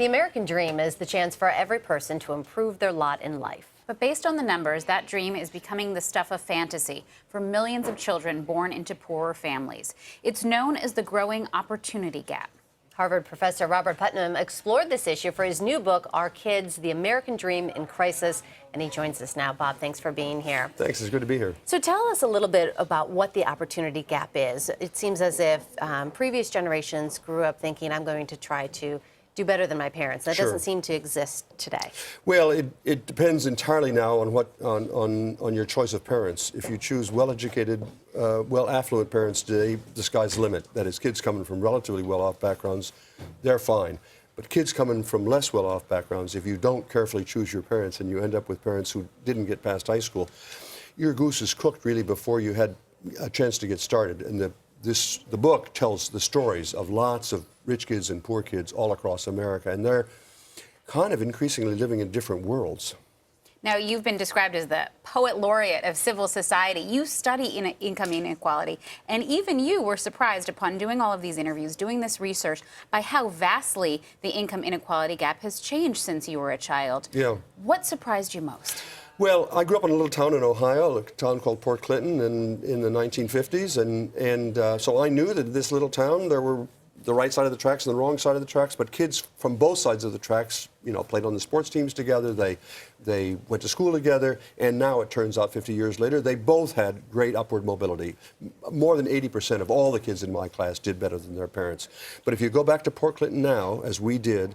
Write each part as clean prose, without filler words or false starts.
The American dream is the chance for every person to improve their lot in life. But based on the numbers, that dream is becoming the stuff of fantasy for millions of children born into poorer families. It's known as the growing opportunity gap. Harvard professor Robert Putnam explored this issue for his new book, Our Kids, The American Dream in Crisis, and he joins us now. Bob, thanks for being here. Thanks, it's good to be here. So tell us a little bit about what the opportunity gap is. It seems as if previous generations grew up thinking, I'm going to try to do better than my parents. That doesn't seem to exist today. Well, it depends entirely now on what on your choice of parents. If you choose well-educated, well-affluent parents today, the sky's the limit. That is, kids coming from relatively well-off backgrounds, they're fine. But kids coming from less well-off backgrounds, if you don't carefully choose your parents and you end up with parents who didn't get past high school, your goose is cooked really before you had a chance to get started. And the book tells the stories of lots of rich kids and poor kids all across America, and they're kind of increasingly living in different worlds. Now, you've been described as the poet laureate of civil society. You study income inequality, and even you were surprised upon doing all of these interviews, doing this research, by how vastly the income inequality gap has changed since you were a child. Yeah. What surprised you most? Well, I grew up in a little town in Ohio, a town called Port Clinton in the 1950s, and so I knew that in this little town there were the right side of the tracks and the wrong side of the tracks, but kids from both sides of the tracks, you know, played on the sports teams together, they went to school together, and now it turns out 50 years later, they both had great upward mobility. More than 80% of all the kids in my class did better than their parents. But if you go back to Port Clinton now, as we did,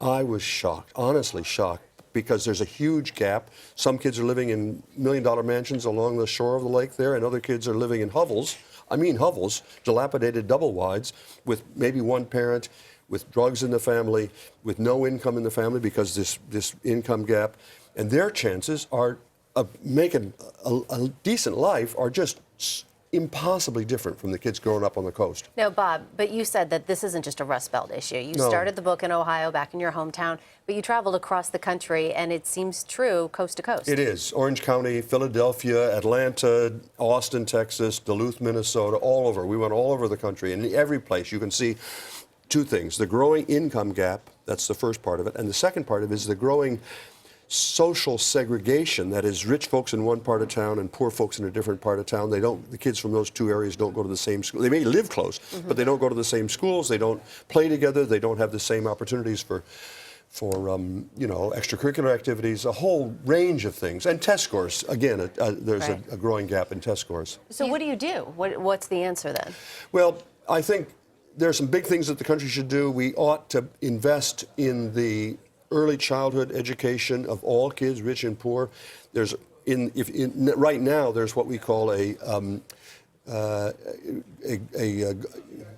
I was shocked, honestly shocked, because there's a huge gap. Some kids are living in million-dollar mansions along the shore of the lake there, and other kids are living in hovels. I mean hovels, dilapidated double wides, with maybe one parent, with drugs in the family, with no income in the family because this income gap. And their chances are of making a decent life are just impossibly different from the kids growing up on the coast. Now, Bob, but you said that this isn't just a Rust Belt issue. You started the book in Ohio, back in your hometown, but you traveled across the country, and it seems true coast to coast. It is. Orange County, Philadelphia, Atlanta, Austin, Texas, Duluth, Minnesota, all over. We went all over the country, and in every place you can see two things. The growing income gap, that's the first part of it, and the second part of it is the growing social segregation. That is, rich folks in one part of town and poor folks in a different part of town. The kids from those two areas don't go to the same school. They may live close, but they don't go to the same schools. They don't play together. They don't have the same opportunities for you know, extracurricular activities, a whole range of things. And test scores, again, there's a growing gap in test scores. So what do you do? What's the answer then? Well, I think there are some big things that the country should do. We ought to invest in the early childhood education of all kids, rich and poor. There's right now there's what we call a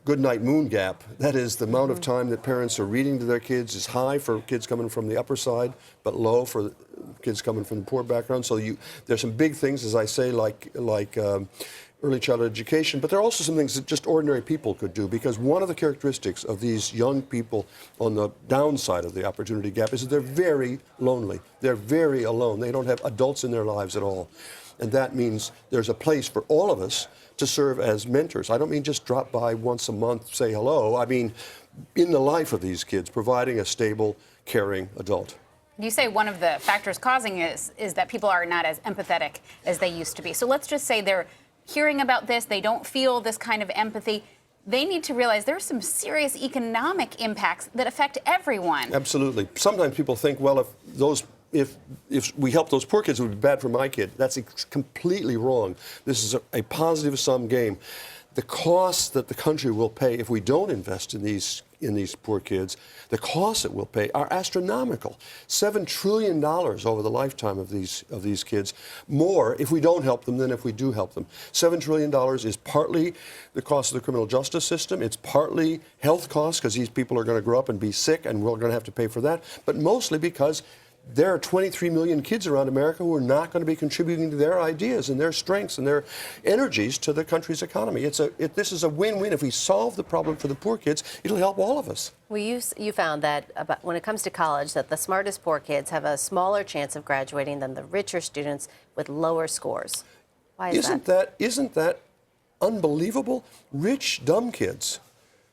good night moon gap. That is, the amount of time that parents are reading to their kids is high for kids coming from the upper side, but low for kids coming from the poor background. So there's some big things, as I say, like early childhood education, but there are also some things that just ordinary people could do, because one of the characteristics of these young people on the downside of the opportunity gap is that they're very lonely. They're very alone. They don't have adults in their lives at all. And that means there's a place for all of us to serve as mentors. I don't mean just drop by once a month, say hello. I mean in the life of these kids, providing a stable, caring adult. You say one of the factors causing it is that people are not as empathetic as they used to be. So let's just say they're hearing about this, they don't feel this kind of empathy. They need to realize there are some serious economic impacts that affect everyone. Absolutely. Sometimes people think, well, if we help those poor kids, it would be bad for my kid. That's completely wrong. This is a positive-sum game. The costs that the country will pay if we don't invest in these poor kids, the costs it will pay are astronomical. $7 trillion over the lifetime of these kids, more if we don't help them than if we do help them. $7 trillion is partly the cost of the criminal justice system. It's partly health costs, because these people are going to grow up and be sick, and we're going to have to pay for that, but mostly because there are 23 million kids around America who are not going to be contributing to their ideas and their strengths and their energies to the country's economy. This is a win-win. If we solve the problem for the poor kids, it'll help all of us. Well, you found that when it comes to college, that the smartest poor kids have a smaller chance of graduating than the richer students with lower scores. Why is that? Isn't that unbelievable? Rich, dumb kids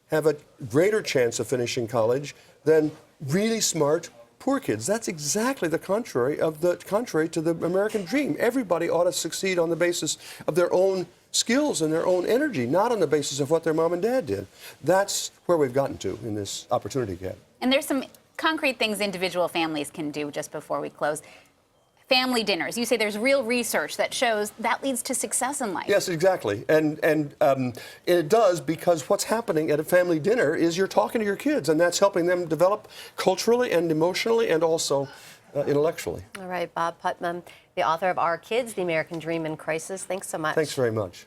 have a greater chance of finishing college than really smart poor kids. That's exactly the contrary to the American dream. Everybody ought to succeed on the basis of their own skills and their own energy, not on the basis of what their mom and dad did. That's where we've gotten to in this opportunity gap. And there's some concrete things individual families can do just before we close. Family dinners. You say there's real research that shows that leads to success in life. Yes, exactly. And it does, because what's happening at a family dinner is you're talking to your kids, and that's helping them develop culturally and emotionally and also intellectually. All right, Bob Putnam, the author of Our Kids, The American Dream in Crisis. Thanks so much. Thanks very much.